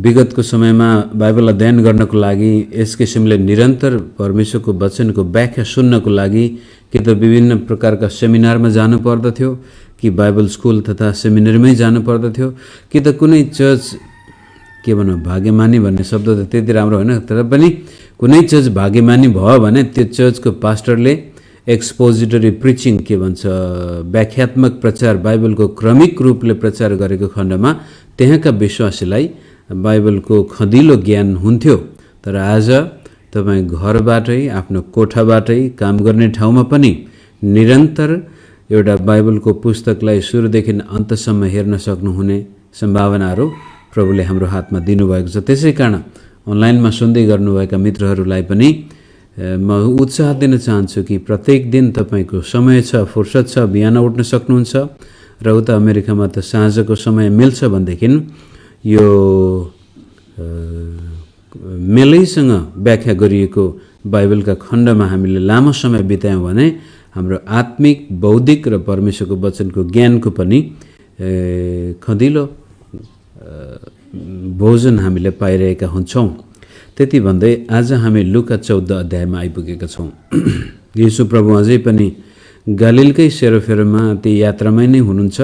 विगतको समयमा बाइबल अध्ययन गर्नको लागि यस किसिमले निरन्तर परमेश्वरको वचनको व्याख्या सुन्नको लागि कि त विभिन्न प्रकारका सेमिनारमा जानु पर्दथ्यो, कि बाइबल स्कुल तथा सेमिनारमै जानु पर्दथ्यो, कि त कुनै चर्च के भनौँ भाग्यमानी भन्ने शब्द त त्यति राम्रो होइन, तर पनि कुनै चर्च भाग्यमानी भयो भने त्यो चर्चको पास्टरले एक्सपोजिटरी प्रिचिङ के भन्छ व्याख्यात्मक प्रचार बाइबलको क्रमिक रूपले प्रचार गरेको खण्डमा त्यहाँका विश्वासीलाई बाइबलको खँदिलो ज्ञान हुन्थ्यो। तर आज तपाईँ घरबाटै आफ्नो कोठाबाटै काम गर्ने ठाउँमा पनि निरन्तर एउटा बाइबलको पुस्तकलाई सुरुदेखि अन्तसम्म हेर्न सक्नुहुने सम्भावनाहरू प्रभुले हाम्रो हातमा दिनुभएको छ। त्यसै कारण अनलाइनमा सुन्दै गर्नुभएका मित्रहरूलाई पनि म उत्साह दिन चाहन्छु कि प्रत्येक दिन तपाईँको समय छ, फुर्सद छ, बिहान उठ्न सक्नुहुन्छ र उता अमेरिकामा त साँझको समय मिल्छ भनेदेखि यो मेलैसँग व्याख्या गरिएको बाइबलका खण्डमा हामीले लामो समय बितायौँ भने हाम्रो आत्मिक, बौद्धिक र परमेश्वरको वचनको ज्ञानको पनि खँदिलो भोजन हामीले पाइरहेका हुन्छौँ। त्यति भन्दै आज हामी लुका 14 अध्यायमा आइपुगेका छौँ। येशू प्रभु अझै पनि गालिलकै सेरोफेरोमा ती यात्रामै नै हुनुहुन्छ।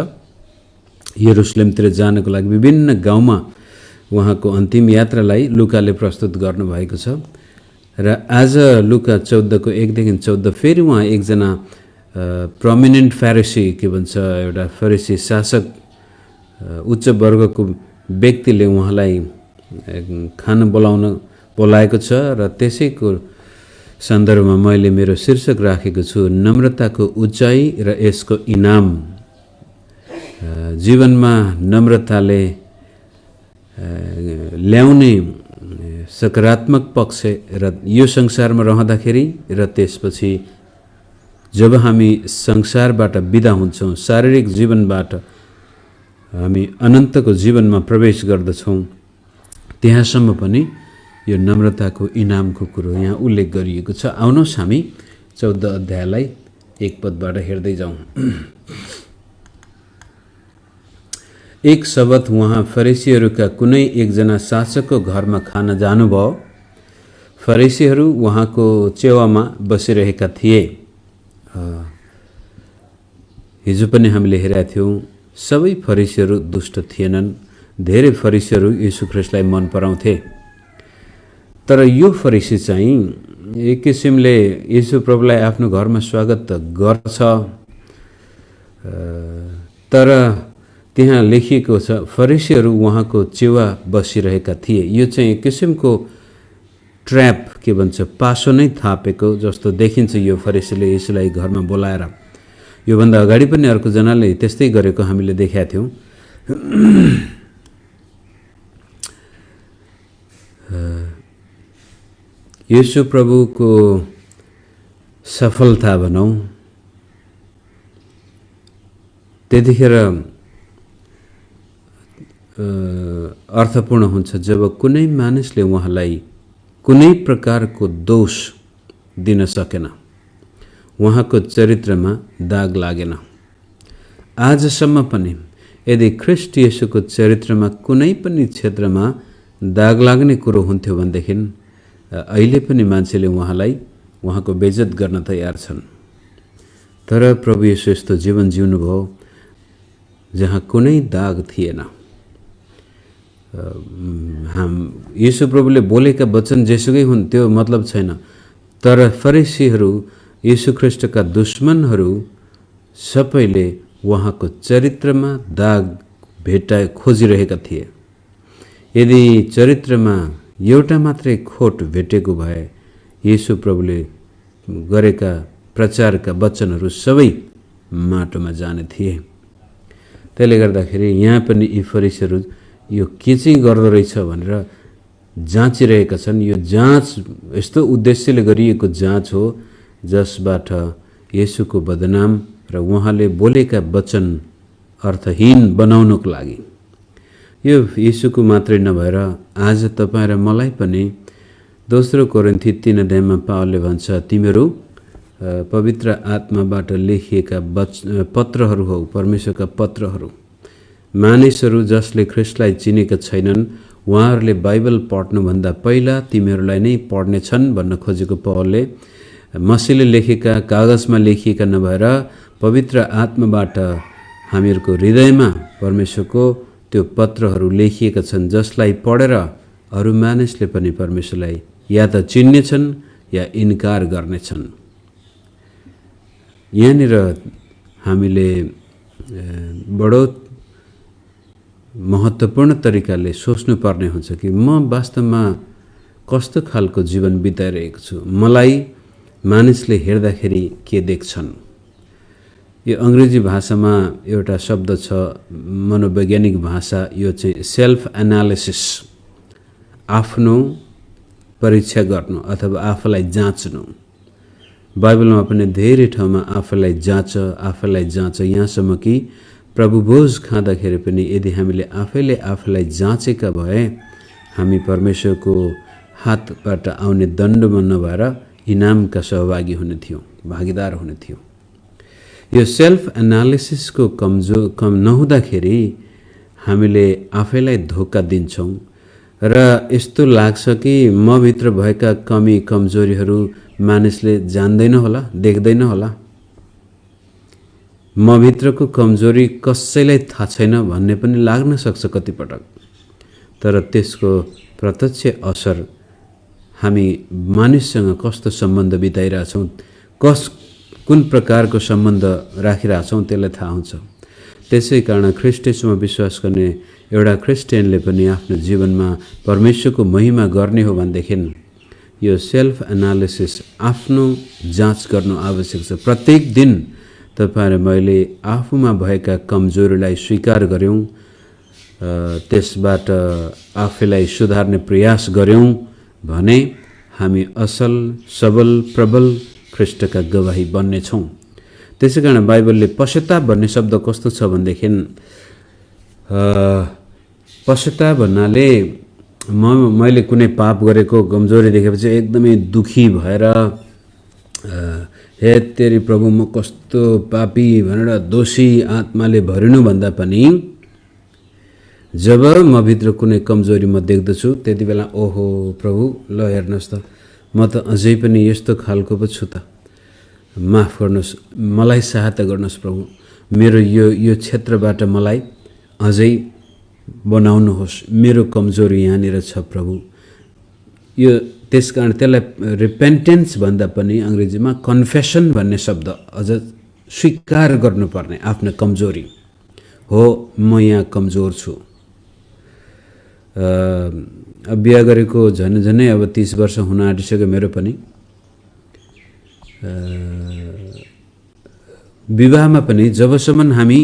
यरुशलेमतिर जानको लागि विभिन्न गाउँमा उहाँको अन्तिम यात्रालाई लुकाले प्रस्तुत गर्नुभएको छ। र आज लुका 14 को 1 देखि 14 फेरि उहाँ एकजना प्रोमिनेन्ट फ्यारिसी के भन्छ एउटा फरिसी शासक उच्च वर्गको व्यक्तिले उहाँलाई खाना बोलाएको छ र त्यसैको सन्दर्भमा मैले मेरो शीर्षक राखेको छु नम्रताको उचाइ र यसको इनाम। जीवनमा नम्रताले ल्याउने सकारात्मक पक्ष र यो संसारमा रहँदाखेरि र त्यसपछि जब हामी संसारबाट बिदा हुन्छौँ, शारीरिक जीवनबाट हामी अनन्तको जीवनमा प्रवेश गर्दछौँ, त्यहाँसम्म पनि यो नम्रताको इनामको कुरो यहाँ उल्लेख गरिएको छ। आउनुहोस् हामी 14 अध्यायलाई एक पदबाट हेर्दै जाउँ। एक सबत उहाँ फरिसीहरूका कुनै एकजना शासकको घरमा खान जानुभयो। फरिसीहरू उहाँको चेवामा बसिरहेका थिए। हिजो पनि हामीले हेरेका थियौँ सबै फरिसीहरू दुष्ट थिएनन्। धेरै फरिसीहरू यीशु ख्रीष्टलाई मन पराउँथे। तर यो फरिसी चाहिँ एक किसिमले यीशु प्रभुलाई आफ्नो घरमा स्वागत त गर्छ, तर त्यहाँ लेखिएको छ फरिसीहरू उहाँको चेवा बसिरहेका थिए। यो चाहिँ एक किसिमको ट्र्याप के भन्छ पासो नै थापेको जस्तो देखिन्छ। यो फरिसीले यीशुलाई घरमा बोलाएर योभन्दा अगाडि पनि अर्को जनाले त्यस्तै गरेको हामीले देखेका थियौँ। येशू प्रभुको सफलता भनौँ त्यतिखेर अर्थपूर्ण हुन्छ जब कुनै मानिसले उहाँलाई कुनै प्रकारको दोष दिन सकेन, उहाँको चरित्रमा दाग लागेन। आजसम्म पनि यदि ख्रीष्ट येशूको चरित्रमा कुनै पनि क्षेत्रमा दाग लाग्ने कुरो हुन्थ्यो भनेदेखि अहिले पनि मान्छेले उहाँलाई उहाँको बेइज्जत गर्न तयार छन्। तर प्रभु येशू यस्तो जीवन जिउनुभयो जहाँ कुनै दाग थिएन। येशू प्रभुले बोलेका वचन जेसुकै हुन् त्यो मतलब छैन। तर फरिसीहरू, येशू ख्रीष्टका दुश्मनहरू सबैले उहाँको चरित्रमा दाग खोजिरहेका थिए। यदि चरित्रमा एउटा मात्रै खोट भेटेको भए येशू प्रभुले गरेका प्रचारका वचनहरू सबै माटोमा जाने थिए। त्यसले गर्दाखेरि यहाँ पनि यी फरिसीहरू यो के चाहिँ गर्दो रहेछ भनेर जाँचिरहेका छन्। यो जाँच यस्तो उद्देश्यले गरिएको जाँच हो जसबाट येशूको बदनाम र उहाँले बोलेका वचन अर्थहीन बनाउनको लागि। यो येशूको मात्रै नभएर आज तपाईँ र मलाई पनि दोस्रो कोरिन्थी 3 अध्यायमा पावलले भन्छ तिमीहरू पवित्र आत्माबाट लेखिएका पत्रहरू हौ, परमेश्वरका पत्रहरू। मानिसहरू जसले ख्रीष्टलाई चिनेका छैनन् उहाँहरूले बाइबल पढ्नुभन्दा पहिला तिमीहरूलाई नै पढ्नेछन् भन्न खोजेको पौलले मसीले लेखेका कागजमा लेखिएका नभएर पवित्र आत्माबाट हामीहरूको हृदयमा परमेश्वरको त्यो पत्रहरू लेखिएका छन्, जसलाई पढेर अरू मानिसले पनि परमेश्वरलाई या त चिन्नेछन् या इन्कार गर्नेछन्। यहाँनिर हामीले बडो महत्त्वपूर्ण तरिकाले सोच्नुपर्ने हुन्छ कि म वास्तवमा कस्तो खालको जीवन बिताइरहेको छु, मलाई मानिसले हेर्दाखेरि के देख्छन्। यो अङ्ग्रेजी भाषामा एउटा शब्द छ, मनोवैज्ञानिक भाषा, यो चाहिँ सेल्फ एनालिसिस, आफ्नो परीक्षा गर्नु अथवा आफूलाई जाँच्नु। बाइबलमा पनि धेरै ठाउँमा आफूलाई जाँच, यहाँसम्म कि प्रभु भोज खाँदाखेरि पनि यदि हामीले आफैले आफूलाई जाँचेका भए हामी परमेश्वरको हातबाट आउने दण्डमा नभएर इनामका सहभागी हुने थियौँ, भागीदार हुने थियौँ। यो सेल्फ एनालिसिसको कम नहुँदाखेरि हामीले आफैलाई धोका दिन्छौँ र यस्तो लाग्छ कि म भित्र भएका कमी कमजोरीहरू मानिसले जान्दैन होला, देख्दैन होला, म भित्रको कमजोरी कसैलाई थाहा छैन भन्ने पनि लाग्न सक्छ कतिपटक। तर त्यसको प्रत्यक्ष असर हामी मानिससँग कस्तो सम्बन्ध बिताइरहेछौँ, कुन प्रकारको सम्बन्ध राखिरहेछौँ त्यसलाई थाहा हुन्छ। त्यसै कारण ख्रीष्ट येशूमा विश्वास गर्ने एउटा क्रिस्चियनले पनि आफ्नो जीवनमा परमेश्वरको महिमा गर्ने हो भनेदेखि यो सेल्फ एनालिसिस, आफ्नो जाँच गर्नु आवश्यक छ। प्रत्येक दिन तपाईँ र मैले आफूमा भएका कमजोरीलाई स्वीकार गऱ्यौँ, त्यसबाट आफैलाई सुधार्ने प्रयास गऱ्यौँ भने हामी असल, सबल, प्रबल ख्रीष्टका गवाही बन्नेछौँ। त्यसै कारण बाइबलले पश्चाताप भन्ने शब्द कस्तो छ भनेदेखि पश्चाताप भन्नाले मैले कुनै पाप गरेको कमजोरी देखेपछि एकदमै दुखी भएर हे तेरी प्रभु म कस्तो पापी भनेर दोषी आत्माले भरिनु भन्दा पनि जब म भित्र कुनै कमजोरी म देख्दछु त्यति बेला ओहो प्रभु ल हेर्नुहोस् त म त अझै पनि यस्तो खालको पो छु त, माफ गर्नुहोस्, मलाई सहायता गर्नुहोस् प्रभु, मेरो यो क्षेत्रबाट मलाई अझै बनाउनुहोस्, मेरो कमजोरी यहाँनिर छ प्रभु। यो त्यसकारण त्यसलाई रिपेन्टेन्स भन्दा पनि अङ्ग्रेजीमा कन्फेसन भन्ने शब्द, अझ स्वीकार गर्नुपर्ने आफ्नो कमजोरी हो, म यहाँ कमजोर छु। बिहा गरेको झनै अब 30 वर्ष हुन आँटिसक्यो मेरो पनि। विवाहमा पनि जबसम्म हामी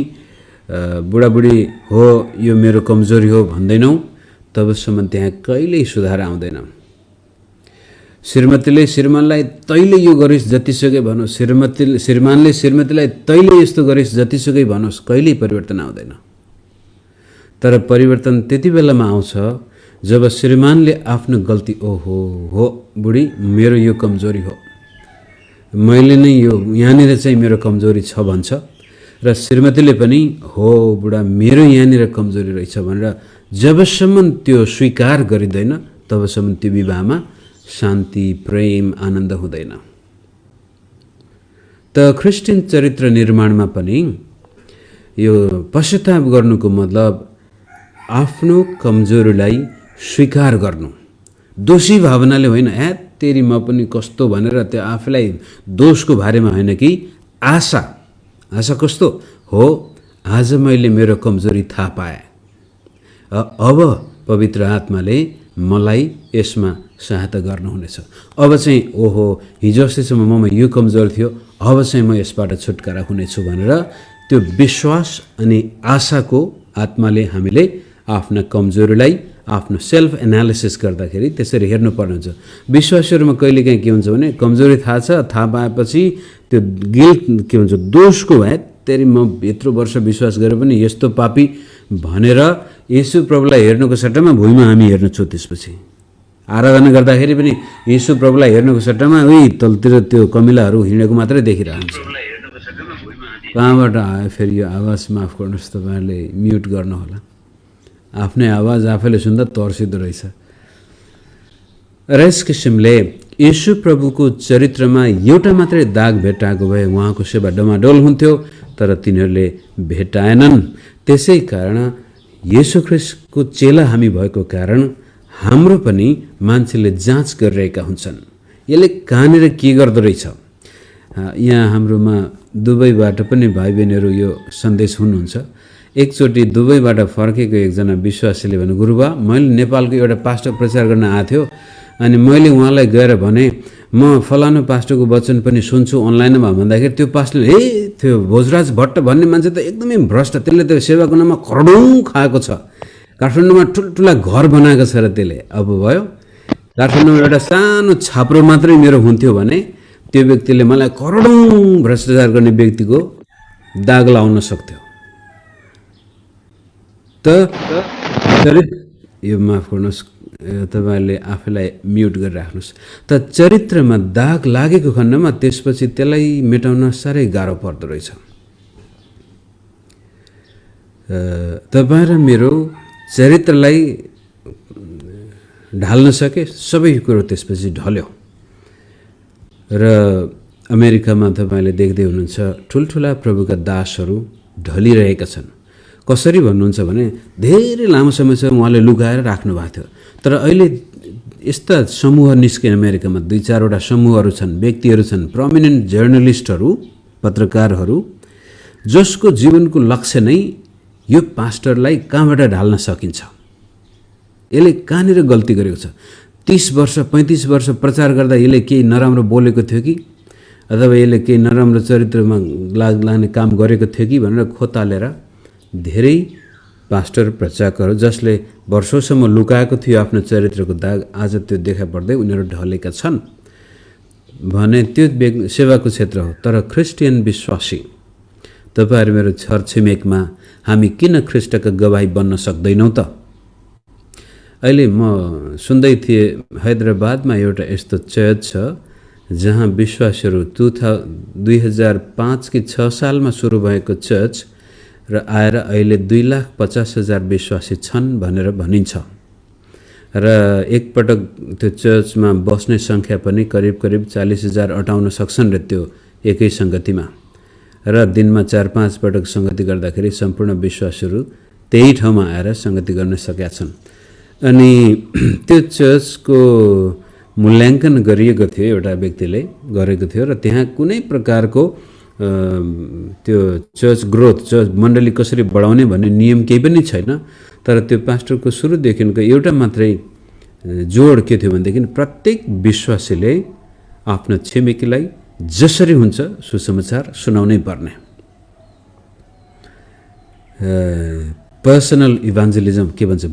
बुढाबुढी हो यो मेरो कमजोरी हो भन्दैनौँ तबसम्म त्यहाँ कहिल्यै सुधार आउँदैन। श्रीमतीले श्रीमानलाई तैँले यो गरिस् जतिसुकै भनोस्, श्रीमानले श्रीमतीलाई तैँले यस्तो गरिस् जतिसुकै भनोस्, कहिल्यै परिवर्तन आउँदैन। तर परिवर्तन त्यति बेलामा आउँछ जब श्रीमानले आफ्नो गल्ती, ओहो हो बुढी मेरो यो कमजोरी हो, मैले नै यो यहाँनिर चाहिँ मेरो कमजोरी छ भन्छ र श्रीमतीले पनि हो बुढा मेरो यहाँनिर कमजोरी रहेछ भनेर जबसम्म त्यो स्वीकार गरिँदैन तबसम्म त्यो विवाहमा शान्ति, प्रेम, आनन्द हुँदैन। त क्रिस्चियन चरित्र निर्माणमा पनि यो पश्चाताप गर्नुको मतलब आफ्नो कमजोरीलाई स्वीकार गर्नु, दोषी भावनाले होइन, तेरी म पनि कस्तो भनेर त्यो आफूलाई दोषको बारेमा होइन कि आशा कस्तो हो, आज मैले मेरो कमजोरी थाहा पाएँ, अब पवित्र आत्माले मलाई यसमा सहायता गर्नुहुनेछ। अब चाहिँ ओहो हिजो अस्तिसम्म ममा यो कमजोर थियो, अब चाहिँ म यसबाट छुटकारा हुनेछु भनेर त्यो विश्वास अनि आशाको आत्माले हामीले आफ्ना कमजोरीलाई आफ्नो सेल्फ एनालिसिस गर्दाखेरि त्यसरी हेर्नुपर्ने हुन्छ। विश्वासीहरूमा कहिलेकाहीँ के हुन्छ भने कमजोरी थाहा छ, थाहा पाएपछि त्यो गिल्ट के हुन्छ, दोषको भए तेरि म यत्रो वर्ष विश्वास गरेर पनि यस्तो पापी भनेर येशू प्रभुलाई हेर्नुको सट्टामा भुइँमा हामी हेर्नेछौँ। त्यसपछि आराधना गर्दाखेरि पनि येशू प्रभुलाई हेर्नुको सट्टामा उही तलतिर त्यो कमिलाहरू हिँडेको मात्रै देखिरहन्छ। कहाँबाट आयो फेरि यो आवाज, माफ गर्नुहोस् तपाईँहरूले म्युट गर्नुहोला। आफ्नै आवाज आफैले सुन्दा तर्सिँदो रहेछ। र यस किसिमले येशू प्रभुको चरित्रमा एउटा मात्रै दाग भेटाएको भए उहाँको सेवा डमाडोल हुन्थ्यो, तर तिनीहरूले भेटाएनन्। त्यसै कारण येशू ख्रिस्टको चेला हामी भएको कारण हाम्रो पनि मान्छेले जाँच गरिरहेका हुन्छन्, यसले कहाँनिर के गर्दो रहेछ। यहाँ हाम्रोमा दुबईबाट पनि भाइ बहिनीहरू यो सन्देश हुनुहुन्छ। एकचोटि दुबईबाट फर्केको एकजना विश्वासीले भने, गुरुबा मैले नेपालको एउटा पास्टर प्रचार गर्न आएको थियो, अनि मैले उहाँलाई गएर भने म फलानु पास्टरको वचन पनि सुन्छु अनलाइनमा भन्दाखेरि त्यो पास्टरले त्यो भोजराज भट्ट भन्ने मान्छे त एकदमै भ्रष्ट, त्यसले त्यो सेवाको नाममा करोडौँ खाएको छ, काठमाडौँमा ठुल्ठुला घर बनाएको छ र त्यसले अब भयो काठमाडौँमा एउटा सानो छाप्रो मात्रै मेरो हुन्थ्यो भने त्यो व्यक्तिले मलाई करोडौँ भ्रष्टाचार गर्ने व्यक्तिको दाग लाउन सक्थ्यो। त यो माफ गर्नुहोस्, तपाईँले आफैलाई म्युट गरेर राख्नुहोस्। त चरित्रमा दाग लागेको खण्डमा त्यसपछि त्यसलाई मेटाउन साह्रै गाह्रो पर्दो रहेछ। तपाईँ र मेरो चरित्रलाई ढाल्न सके सबै कुरो त्यसपछि ढल्यो। र अमेरिकामा तपाईँले देख्दै हुनुहुन्छ ठुल्ठुला प्रभुका दासहरू ढलिरहेका छन्। कसरी भन्नुहुन्छ भने धेरै लामो समयसम्म उहाँले लुकाएर राख्नु भएको थियो, तर अहिले यस्ता समूह निस्किन अमेरिकामा 2-4वटा समूहहरू छन्, व्यक्तिहरू छन्, प्रोमिनेन्ट जर्नलिस्टहरू, पत्रकारहरू, जसको जीवनको लक्ष्य नै यो पास्टरलाई कहाँबाट ढाल्न सकिन्छ, यसले कहाँनिर गल्ती गरेको छ, 30 वर्ष 35 वर्ष प्रचार गर्दा यसले केही नराम्रो बोलेको थियो कि अथवा यसले केही नराम्रो चरित्रमा लाग्ने काम गरेको थियो कि भनेर खोतालेर धेरै पास्टर प्रचारकहरू जसले वर्षौंसम्म लुकाएको थियो आफ्नो चरित्रको दाग, आज त्यो देखा पर्दै उनीहरू ढलेका छन् भने त्यो सेवाको क्षेत्र हो। तर क्रिस्चियन विश्वासी तपाईहरु मेरो छरछिमेकमा हामी किन ख्रीष्टका गवाही बन्न सक्दैनौं त? अहिले म सुन्दै थिएँ हैदराबादमा एउटा यस्तो चर्च छ जहाँ विश्वासीहरू 2005 कि 6 सालमा सुरु भएको चर्च र आएर अहिले 2,50,000 विश्वासी छन् भनेर भनिन्छ। र एकपटक त्यो चर्चमा बस्ने संख्या पनि करिब 40,000 अटाउन सक्छन् र त्यो एकै संगतिमा, र दिनमा 4-5 पटक संगति गर्दाखेरि सम्पूर्ण विश्वासीहरू त्यही ठाउँमा आएर संगति गर्न सकेका छन्। अनि त्यो चर्चको मूल्याङ्कन गरिएको थियो, एउटा व्यक्तिले गरेको थियो, र त्यहाँ कुनै प्रकारको त्यो चर्च ग्रोथ, चर्च मण्डली कसरी बढाउने भन्ने नियम केही पनि छैन। तर त्यो पास्टरको सुरुदेखिको एउटा मात्रै जोड के थियो भनेदेखि प्रत्येक विश्वासीले आफ्नो छिमेकीलाई जसरी हुन्छ सुसमाचार सुनाउनै पर्ने। पर्सनल इभान्जेलिजम के भन्छ,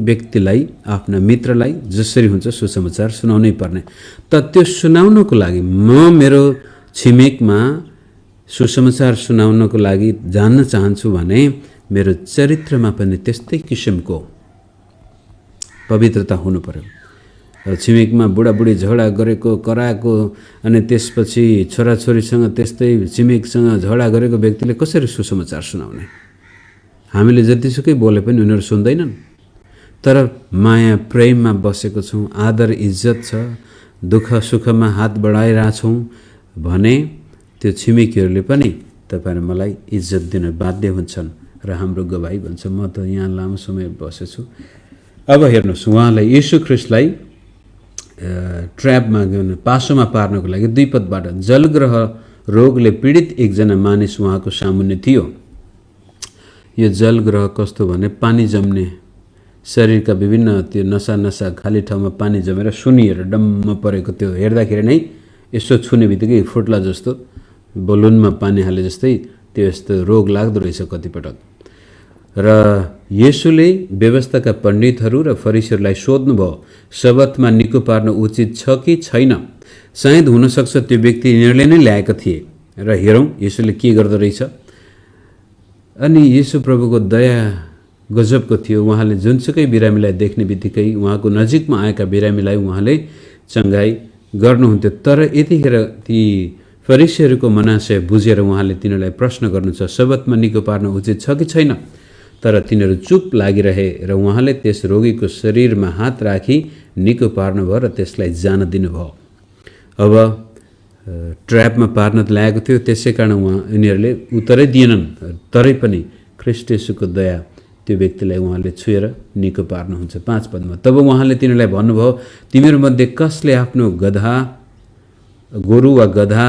व्यक्तिलाई आफ्ना मित्रलाई जसरी हुन्छ सुसमाचार सुनाउनै पर्ने। त त्यो सुनाउनको लागि म मेरो छिमेकमा सुसमाचार सुनाउनको लागि जान्न चाहन्छु भने मेरो चरित्रमा पनि त्यस्तै किसिमको पवित्रता हुनु पर्यो। छिमेकमा बुढाबुढी झगडा गरेको कराएको अनि त्यसपछि छोराछोरीसँग त्यस्तै छिमेकसँग झगडा गरेको व्यक्तिले कसरी सुसमाचार सुनाउने? हामीले जतिसुकै बोले पनि उनीहरू सुन्दैनन्। तर माया प्रेममा बसेको छौँ, आदर इज्जत छ, दुःख सुखमा हात बढाइरहेछौँ भने त्यो छिमेकीहरूले पनि तपाईहरु मलाई इज्जत दिन बाध्य हुन्छन् र हाम्रो गवाही भन्छ। म त यहाँ लामो समय बसेछु। अब हेर्नुहोस्, उहाँलाई येशू ख्रीष्टलाई ट्र्यापमा पासोमा पार्नको लागि दुई पदबाट जलग्रह रोगले पीडित एकजना मानिस उहाँको सामुन्ने थियो। यो जलग्रह कस्तो भने पानी जम्ने, शरीरका विभिन्न त्यो नसा खाली ठाउँमा पानी जमेर सुनिएर डम्म परेको, त्यो हेर्दाखेरि नै यसो छुने बित्तिकै फुट्ला जस्तो, बलुनमा पानी हाले जस्तै त्यो यस्तो रोग लाग्दो रहेछ कतिपटक। र येशूले व्यवस्थाका पण्डितहरू र फरिसीहरूलाई सोध्नुभयो, शबतमा निको पार्न उचित छ कि छैन? सायद हुनसक्छ त्यो व्यक्ति यिनीहरूले नै ल्याएका थिए। र हेरौँ येशूले के गर्दो रहेछ। अनि येशू प्रभुको दया गजबको थियो। उहाँले जुनसुकै बिरामीलाई देख्ने बित्तिकै उहाँको नजिकमा आएका बिरामीलाई उहाँले चङ्गाई गर्नुहुन्थ्यो। तर यतिखेर ती फरिसीहरूको मनाशय बुझेर उहाँले तिनीहरूलाई प्रश्न गर्नुहुन्छ, शबतमा निको पार्न उचित छ कि छैन? तर तिनीहरू चुप लागिरहे र उहाँले त्यस रोगीको शरीरमा हात राखी निको पार्नुभयो र त्यसलाई जान दिनुभयो। अब ट्र्यापमा पार्न ल्याएको थियो, त्यसै कारण यिनीहरूले उत्तरै दिएनन्, तरै पनि ख्रीष्ट येशूको दया त्यो व्यक्तिलाई उहाँले छुएर निको पार्नुहुन्छ। 5 पदमा, तब उहाँले तिनीहरूलाई भन्नुभयो, तिमीहरूमध्ये कसले आफ्नो गोरु वा गधा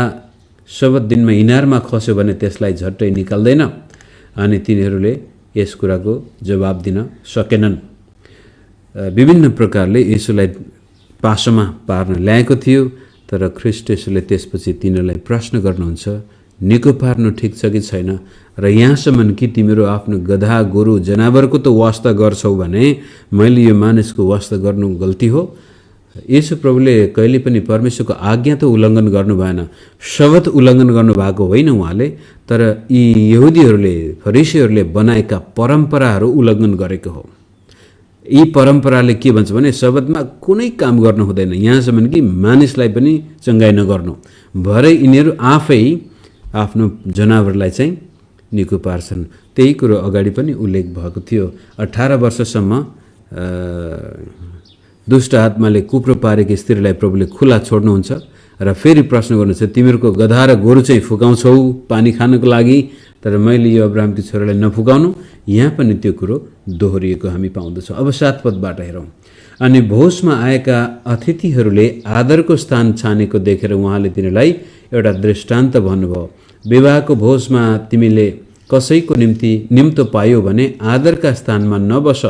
शबत दिनमा इनारमा खस्यो भने त्यसलाई झट्टै निकाल्दैन? अनि तिनीहरूले यस कुराको जवाब दिन सकेनन्। विभिन्न प्रकारले येशूलाई पासोमा पार्न ल्याएको थियो, तर ख्रीष्ट येशूले त्यसपछि तिनीहरूलाई प्रश्न गर्नुहुन्छ, निको पार्नु ठिक छ कि छैन? र यहाँसम्म कि तिमीहरू आफ्नो गधा गोरु जनावरको त वास्ता गर्छौ भने मैले यो मानिसको वास्ता गर्नु गल्ती हो? येशू प्रभुले कहिले पनि परमेश्वरको आज्ञा त उल्लङ्घन गर्नु भएन, शबत उल्लङ्घन गर्नुभएको होइन उहाँले, तर यी यहुदीहरूले फरिसीहरूले बनाएका परम्पराहरू उल्लङ्घन गरेको हो। यी परम्पराले के भन्छ भने शबतमा कुनै काम गर्नु हुँदैन, यहाँसम्म कि मानिसलाई पनि चङ्गाइ नगर्नु। भरे यिनीहरू आफै आफ्नो जनावरलाई चाहिँ निको पार्छन्। त्यही कुरो अगाडि पनि उल्लेख भएको थियो। 18 वर्षसम्म दुष्ट आत्माले कुप्रो पारेकी स्त्रीलाई प्रभुले खुला छोड्नुहुन्छ र फेरि प्रश्न गर्नुहुन्छ, तिमीहरूको गधा र गोरु चाहिँ फुकाउँछौ पानी खानको लागि, तर मैले यो अब्राहमकी छोरालाई नफुकाउनु? यहाँ पनि त्यो कुरो दोहोरिएको हामी पाउँदछौँ। अब 7 पदबाट हेरौँ। अनि भोजमा आएका अतिथिहरूले आदरको स्थान छानेको देखेर उहाँले तिनीलाई एउटा दृष्टान्त भन्नुभयो। विवाहको भोजमा तिमीले कसैको निम्तो पायो भने आदरका स्थानमा नबस,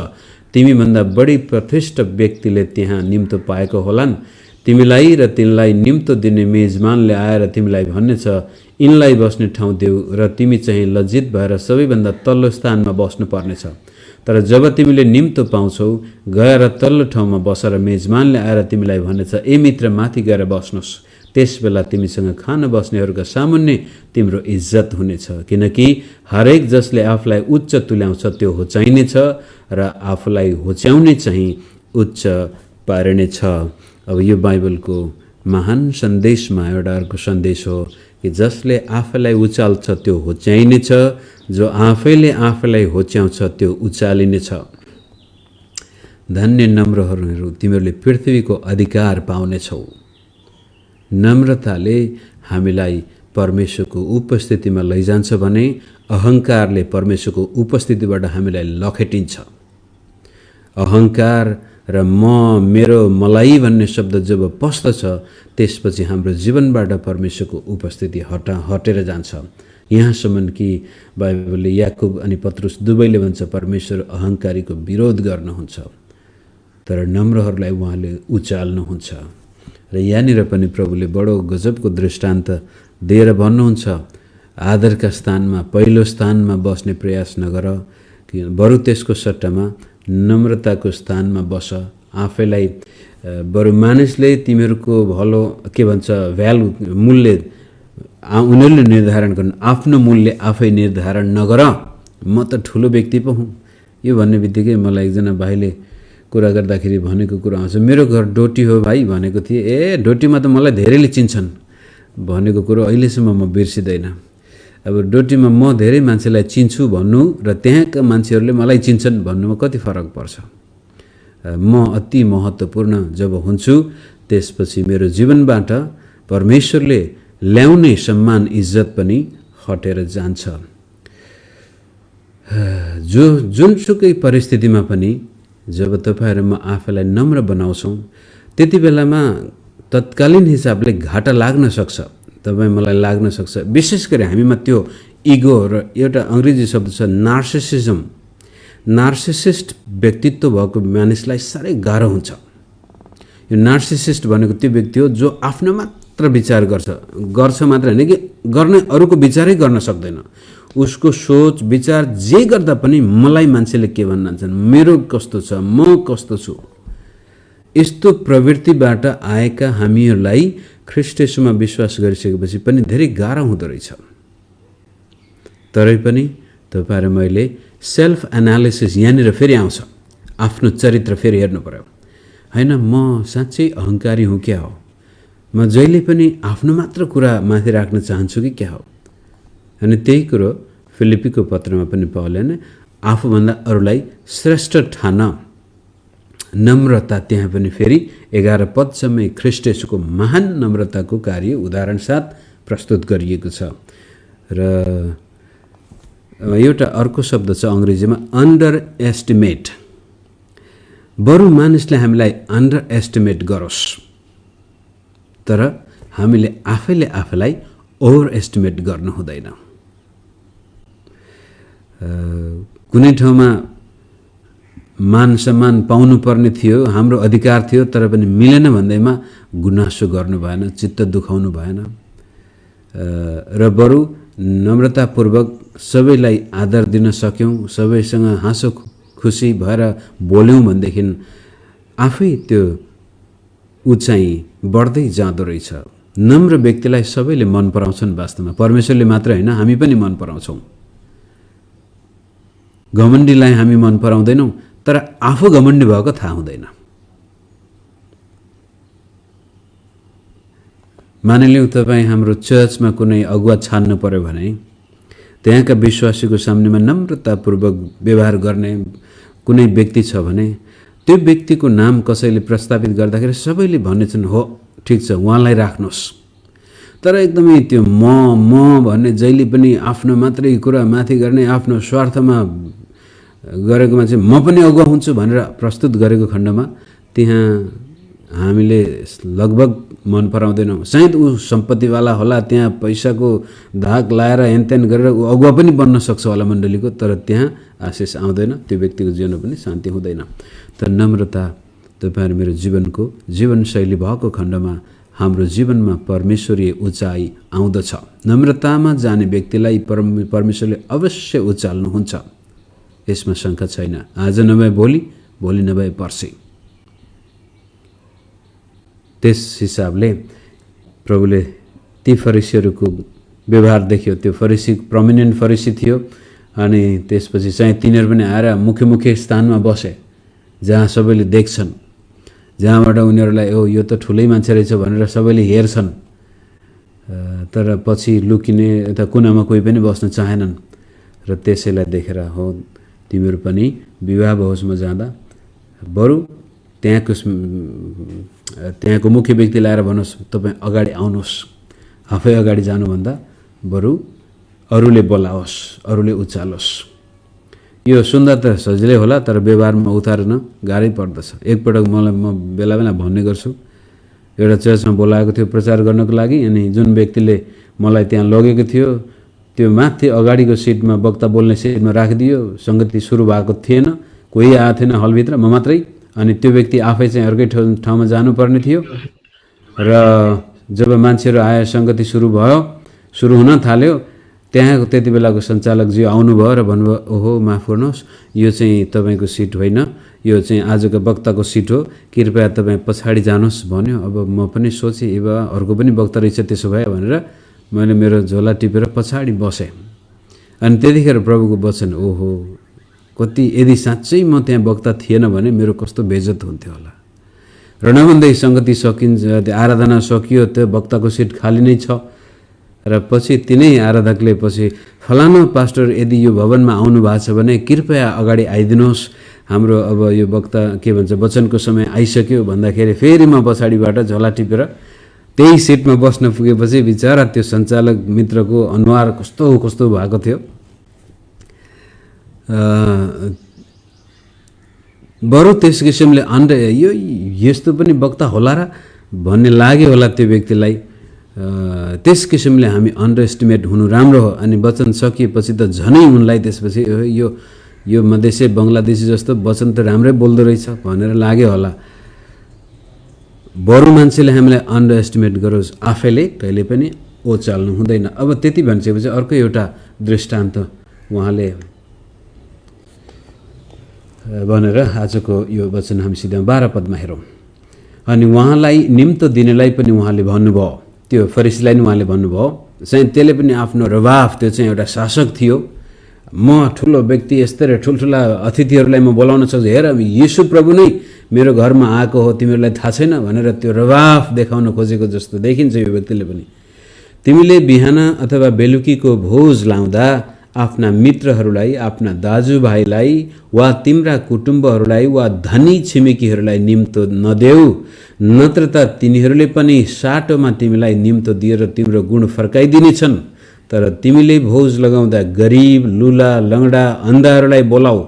तिमीभन्दा बढी प्रतिष्ठित व्यक्तिले त्यहाँ निम्तो पाएको होलान्। तिमीलाई र तिनलाई निम्तो दिने मेजमानले आएर तिमीलाई भन्नेछ, यिनलाई बस्ने ठाउँ देऊ, र तिमी चाहिँ लज्जित भएर सबैभन्दा तल्लो स्थानमा बस्नु पर्नेछ। तर जब तिमीले निम्तो पाउँछौ, गएर तल्लो ठाउँमा बस, र मेजमानले आएर तिमीलाई भन्नेछ, ए मित्र माथि गएर बस्नुहोस्। त्यस बेला तिमीसँग खान बस्नेहरूका सामुन्ने तिम्रो इज्जत हुनेछ, किनकि हरेक जसले आफूलाई उच्च तुल्याउँछ त्यो होच्याइनेछ, र आफूलाई होच्याउने चाहिँ उच्च पारिनेछ। अब यो बाइबलको महान सन्देशमा एउटा अर्को सन्देश हो कि जसले आफैलाई उचाल्छ त्यो होच्याइनेछ, जो आफैले आफैलाई होच्याउँछ त्यो उचालिनेछ। धन्य नम्रहरू, तिमीहरूले पृथ्वीको अधिकार पाउनेछौ। नम्रताले हामीलाई परमेश्वरको उपस्थितिमा लैजान्छ भने अहङ्कारले परमेश्वरको उपस्थितिबाट हामीलाई लखेटिन्छ। अहङ्कार र मेरो मलाई भन्ने शब्द जब पस्दछ, त्यसपछि हाम्रो जीवनबाट परमेश्वरको उपस्थिति हटेर जान्छ। यहाँसम्म कि बाइबलले याकुब अनि पत्रुस दुवैले भन्छ परमेश्वर अहङ्कारीको विरोध गर्नुहुन्छ, तर नम्रहरूलाई उहाँले उचाल्नुहुन्छ। र यहाँनिर पनि प्रभुले बडो गजबको दृष्टान्त दिएर भन्नुहुन्छ, आदरका स्थानमा पहिलो स्थानमा बस्ने प्रयास नगर, बरु त्यसको सट्टामा नम्रताको स्थानमा बस। आफैलाई बरु मानिसले तिमीहरूको भलो के भन्छ मूल्य उनीहरूले निर्धारण गर्नु, आफ्नो मूल्य आफै निर्धारण नगर। म त ठुलो व्यक्ति पो हुँ, यो भन्ने बित्तिकै मलाई एकजना भाइले कुरा गर्दाखेरि भनेको कुरा आउँछ, मेरो घर डोटी हो भाइ भनेको थिएँ। ए डोटीमा त मलाई धेरैले चिन्छन् भनेको कुरो अहिलेसम्म म बिर्सिँदैन। अब डोटीमा म धेरै मान्छेलाई चिन्छु भन्नु र त्यहाँका मान्छेहरूले मलाई चिन्छन् भन्नुमा कति फरक पर्छ। म अति महत्त्वपूर्ण जब हुन्छु, त्यसपछि मेरो जीवनबाट परमेश्वरले ल्याउने सम्मान इज्जत पनि हटेर जान्छ। जुनसुकै परिस्थितिमा पनि जब तपाईँहरूमा आफैलाई नम्र बनाउँछौँ, त्यति बेलामा तत्कालीन हिसाबले घाटा लाग्न सक्छ, तपाईँ मलाई लाग्न सक्छ। विशेष गरी हामीमा त्यो इगो र एउटा अङ्ग्रेजी शब्द छ नार्सिसिजम, नार्सिसिस्ट व्यक्तित्व भएको मानिसलाई साह्रै गाह्रो हुन्छ। यो नार्सिसिस्ट भनेको त्यो व्यक्ति हो जो आफ्नो मात्र विचार गर्छ मात्र होइन कि गर्ने अरूको विचारै गर्न सक्दैन। उसको सोच विचार जे गर्दा पनि मलाई मान्छेले के भन्न चाहन्छन्, मेरो कस्तो छ, म कस्तो छु, यस्तो प्रवृत्तिबाट आएका हामीहरूलाई ख्रीष्ट येशूमा विश्वास गरिसकेपछि पनि धेरै गाह्रो हुँदो रहेछ। तरै पनि तपाईहरु मैले सेल्फ एनालिसिस यहाँनिर फेरि आउँछ, आफ्नो चरित्र फेरि हेर्नु पर्यो। हैन म साँच्चै अहंकारी हुँ क्या हो, म जहिले पनि आफ्नो मात्र कुरा माथि राख्न चाहन्छु कि क्या हो। अनि त्यही कुरो फिलिपीको पत्रमा पनि पाउलले आफूभन्दा अरूलाई श्रेष्ठ ठान नम्रता त्यहाँ पनि फेरि 11 पदसम्म ख्रीष्ट येशूको महान नम्रताको कार्य उदाहरण साथ प्रस्तुत गरिएको छ। र एउटा अर्को शब्द छ अङ्ग्रेजीमा अन्डर एस्टिमेट। बरु मानिसले हामीलाई अन्डर एस्टिमेट गरोस्, तर हामीले आफैले आफैलाई ओभर एस्टिमेट गर्नु हुँदैन। कुनै ठाउँमा मान सम्मान पाउनुपर्ने थियो, हाम्रो अधिकार थियो, तर पनि मिलेन भन्दैमा गुनासो गर्नु भएन, चित्त दुखाउनु भएन र बरु नम्रतापूर्वक सबैलाई आदर दिन सक्यौँ, सबैसँग हाँसो खुसी भएर बोल्यौँ भनेदेखि आफै त्यो उचाइ बढ्दै जाँदो रहेछ। नम्र व्यक्तिलाई सबैले मन पराउँछन्। वास्तवमा परमेश्वरले मात्र होइन, हामी पनि मन पराउँछौँ। घमण्डीलाई हामी मन पराउँदैनौँ, तर आफू घमण्डी भएको थाहा हुँदैन। मानिलिउँ तपाईँ हाम्रो चर्चमा कुनै अगुवा छान्नु पर्यो भने त्यहाँका विश्वासीको सामनेमा नम्रतापूर्वक व्यवहार गर्ने कुनै व्यक्ति छ भने त्यो व्यक्तिको नाम कसैले प्रस्तावित गर्दाखेरि सबैले भन्नेछन् हो ठिक छ उहाँलाई राख्नुहोस्। तर एकदमै त्यो म भन्ने जहिले पनि आफ्नो मात्रै कुरा माथि गर्ने, आफ्नो स्वार्थमा गरेकोमा चाहिँ म पनि अगुवा हुन्छु भनेर प्रस्तुत गरेको खण्डमा त्यहाँ हामीले लगभग मन पराउँदैनौँ। सायद ऊ सम्पत्तिवाला होला, त्यहाँ पैसाको धाक लाएर हेनतेन गरेर ऊ अगुवा पनि बन्न सक्छ होला मण्डलीको, तर त्यहाँ आशिष आउँदैन, त्यो व्यक्तिको जीवनमा पनि शान्ति हुँदैन। तर नम्रता तपाईहरु मेरो जीवनको जीवनशैली भएको खण्डमा हाम्रो जीवनमा परमेश्वरीय उचाइ आउँदछ। नम्रतामा जाने व्यक्तिलाई परमेश्वरले अवश्य उचाल्नुहुन्छ, यसमा शङ्का छैन। आज नभए भोलि, भोलि नभए पर्सि। त्यस हिसाबले प्रभुले ती फरिसीहरूको व्यवहार देख्यो। त्यो फरिसी प्रोमिनेन्ट फरिसी थियो अनि त्यसपछि चाहिँ तिनीहरू पनि आएर मुख्य स्थानमा बसे, जहाँ सबैले देख्छन्, जहाँबाट उनीहरूलाई ओ यो त ठुलै मान्छे रहेछ भनेर सबैले हेर्छन्। तर पछि लुकिने यता कुनामा कोही पनि बस्न चाहेनन् र त्यसैलाई देखेर हो तिमीहरू पनि विवाह भोजमा जाँदा बरु त्यहाँको मुख्य व्यक्ति ल्याएर भन्नुहोस् तपाईँ अगाडि आउनुहोस्, आफै अगाडि जानुभन्दा बरु अरूले बोलाओस्, अरूले उचालोस्। यो सुन्दा त सजिलै होला, तर व्यवहारमा उतार्न गाह्रै पर्दछ। एकपटक म बेला बेला भन्ने गर्छु, एउटा चर्चमा बोलाएको थियो प्रचार गर्नको लागि, अनि जुन व्यक्तिले मलाई त्यहाँ लगेको थियो त्यो माथि अगाडिको सिटमा वक्ता बोल्ने सिटमा राखिदियो। सङ्गति सुरु भएको थिएन, कोही आएको थिएन हलभित्र, म मात्रै। अनि त्यो व्यक्ति आफै चाहिँ अर्कै ठाउँमा जानुपर्ने थियो र जब मान्छेहरू आए सङ्गति सुरु हुन थाल्यो, त्यहाँको त्यति बेलाको सञ्चालकजी आउनुभयो र भन्नुभयो ओहो माफ गर्नुहोस्, यो चाहिँ तपाईँको सिट होइन, यो चाहिँ आजको वक्ताको सिट हो, कृपया तपाईँ पछाडि जानुहोस् भन्यो। अब म पनि सोचेँ ए बा अर्को पनि वक्ता रहेछ त्यसो भए भनेर मैले मेरो झोला टिपेर पछाडि बसेँ। अनि त्यतिखेर प्रभुको वचन ओहो कति, यदि साँच्चै म त्यहाँ वक्ता थिएन भने मेरो कस्तो बेइज्जत हुन्थ्यो होला। र नभन्दै सङ्गति सकिन्छ, आराधना सकियो, त्यो वक्ताको सिट खाली नै छ र पछि तिनै आराधकले पछि फलानु पास्टर यदि यो भवनमा आउनु भएको छ भने कृपया अगाडि आइदिनुहोस्, हाम्रो अब यो वक्ता के भन्छ वचनको समय आइसक्यो भन्दाखेरि फेरि म पछाडिबाट झोला टिपेर त्यही सिटमा बस्न पुगेपछि बिचरा त्यो सञ्चालक मित्रको अनुहार कस्तो भएको थियो। बरु त्यस किसिमले यो यस्तो पनि वक्ता होला र भन्ने लाग्यो होला त्यो व्यक्तिलाई। त्यस किसिमले हामी अन्डर एस्टिमेट हुनु राम्रो हो। अनि वचन सकिएपछि त झनै उनलाई त्यसपछि यो मधेसी बङ्गलादेशी जस्तो वचन त राम्रै बोल्दो रहेछ भनेर लाग्यो होला। बरु मान्छेले हामीलाई अन्डर एस्टिमेट गरोस्, आफैले कहिले पनि ओचाल्नु हुँदैन। अब त्यति भनिसकेपछि अर्को एउटा दृष्टान्त उहाँले भनेर आजको यो वचन हामी सिधा 12 पदमा हेरौँ। अनि उहाँलाई निम्तो दिनेलाई पनि उहाँले भन्नुभयो, त्यो फरिसीलाई नि उहाँले भन्नुभयो, चाहिँ त्यसले पनि आफ्नो रवाफ, त्यो चाहिँ एउटा शासक थियो, म ठुलो व्यक्ति, यस्तै ठुल्ठुला अतिथिहरूलाई म बोलाउन सक्छु, हेर यीशु प्रभु नै मेरो घरमा आएको हो, तिमीहरूलाई थाहा छैन भनेर त्यो रवाफ देखाउन खोजेको जस्तो देखिन्छ यो व्यक्तिले पनि। तिमीले बिहान अथवा बेलुकीको भोज लाउँदा आफ्ना मित्रहरूलाई, आफ्ना दाजुभाइलाई वा तिम्रा कुटुम्बहरूलाई वा धनी छिमेकीहरूलाई निम्तो नदेऊ, नत्र त तिनीहरूले पनि साटोमा तिमीलाई निम्तो दिएर तिम्रो गुण फर्काइदिनेछन्। तर तिमीले भोज लगाउँदा गरिब, लुला, लङ्गडा, अन्धाहरूलाई बोलाऊ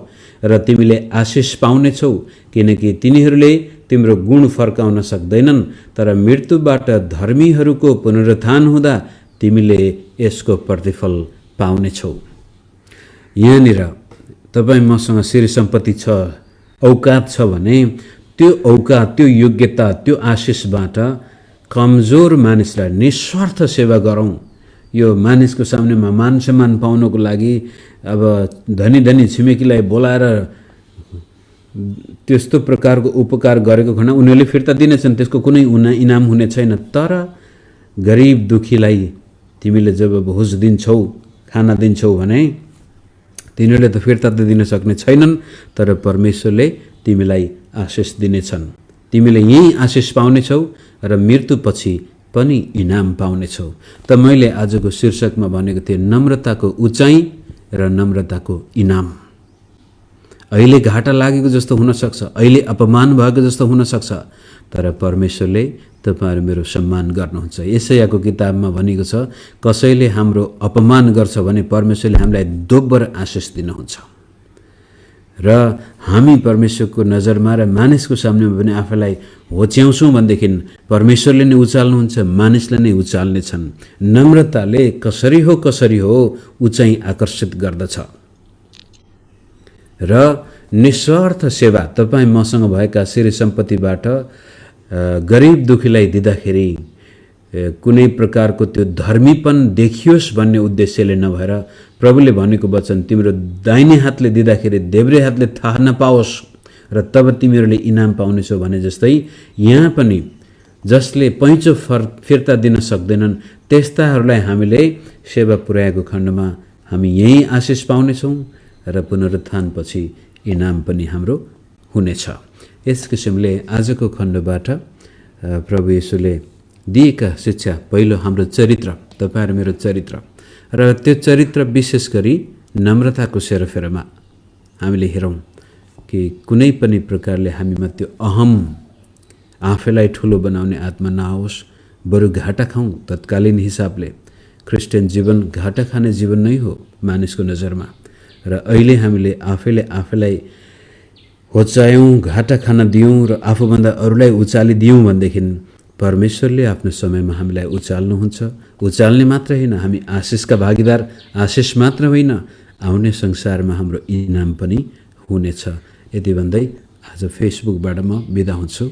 र तिमीले आशिष पाउनेछौ, किनकि तिनीहरूले तिम्रो गुण फर्काउन सक्दैनन्। तर मृत्युबाट धर्मीहरूको पुनरुत्थान हुँदा तिमीले यसको प्रतिफल पाउनेछौ। यहाँनिर तपाईँ मसँग श्री सम्पत्ति छ, औकात छ भने त्यो औकात, त्यो योग्यता, त्यो आशिषबाट कमजोर मानिसलाई निस्वार्थ सेवा गरौँ। यो मानिसको सामनेमा मान सम्मान पाउनको लागि अब धनी धनी छिमेकीलाई बोलाएर त्यस्तो प्रकारको उपकार गरेको खण्ड उनीहरूले फिर्ता दिनेछन्, त्यसको कुनै इनाम हुने छैन। तर गरिब दुखीलाई तिमीले जब भोज दिन्छौ, खाना दिन्छौ भने तिनीहरूले त फिर्ता त दिन सक्ने छैनन्, तर परमेश्वरले तिमीलाई आशिष दिनेछन्। तिमीले यही आशिष पाउनेछौ र मृत्युपछि पनि इनाम पाउनेछौ। त मैले आजको शीर्षकमा भनेको थिएँ नम्रताको उचाइ र नम्रताको इनाम। अहिले घाटा लागेको जस्तो हुनसक्छ, अहिले अपमान भएको जस्तो हुनसक्छ, तर परमेश्वरले तपाईहरु मेरो सम्मान गर्नुहुन्छ। यशायाको किताबमा भनेको छ, कसैले हाम्रो अपमान गर्छ भने परमेश्वरले हामीलाई दोब्बर आशिष दिनुहुन्छ। र हामी परमेश्वरको नजरमा र मानिसको सामनेमा पनि आफैलाई होच्याउँछौँ भनेदेखि परमेश्वरले नै उचाल्नुहुन्छ, मानिसले नै उचाल्नेछन्। नम्रताले कसरी हो उचाइ आकर्षित गर्दछ। र निस्वार्थ सेवा तपाईँ मसँग भएका श्री सम्पत्तिबाट गरिब दुखीलाई दिँदाखेरि कुनै प्रकारको त्यो धर्मीपन देखियोस् भन्ने उद्देश्यले नभएर प्रभुले भनेको वचन तिम्रो दाहिने हातले दिँदाखेरि देब्रे हातले थाहा नपाओस् र तब तिमीहरूले इनाम पाउनेछौ भने जस्तै यहाँ पनि जसले पैँचो फिर्ता दिन सक्दैनन् त्यस्ताहरूलाई हामीले सेवा पुर्याएको खण्डमा हामी यही आशिष पाउनेछौँ र पुनरुत्थानपछि इनाम पनि हाम्रो हुनेछ। यस किसिमले आजको खण्डबाट प्रभु येशूले दिएका शिक्षा, पहिलो हाम्रो चरित्र, तपाईहरु मेरो चरित्र, र त्यो चरित्र विशेष गरी नम्रताको सेरोफेरोमा हामीले हेरौँ कि कुनै पनि प्रकारले हामीमा त्यो अहम, आफैलाई ठुलो बनाउने आत्मा नआओस्, बरु घाटा खाउँ। तत्कालीन हिसाबले क्रिस्चियन जीवन घाटा खाने जीवन नै हो मानिसको नजरमा, र अहिले हामीले आफैलाई होच्यायौँ, घाटा खान दियौँ र आफूभन्दा अरूलाई उचालिदियौँ भनेदेखि परमेश्वरले आफ्नो समयमा हामीलाई उचाल्नुहुन्छ। उचाल्ने मात्र होइन, हामी आशिषका भागीदार, आशिष मात्र होइन, आउने संसारमा हाम्रो इनाम पनि हुनेछ। यति भन्दै आज फेसबुकबाट म बिदा हुन्छु।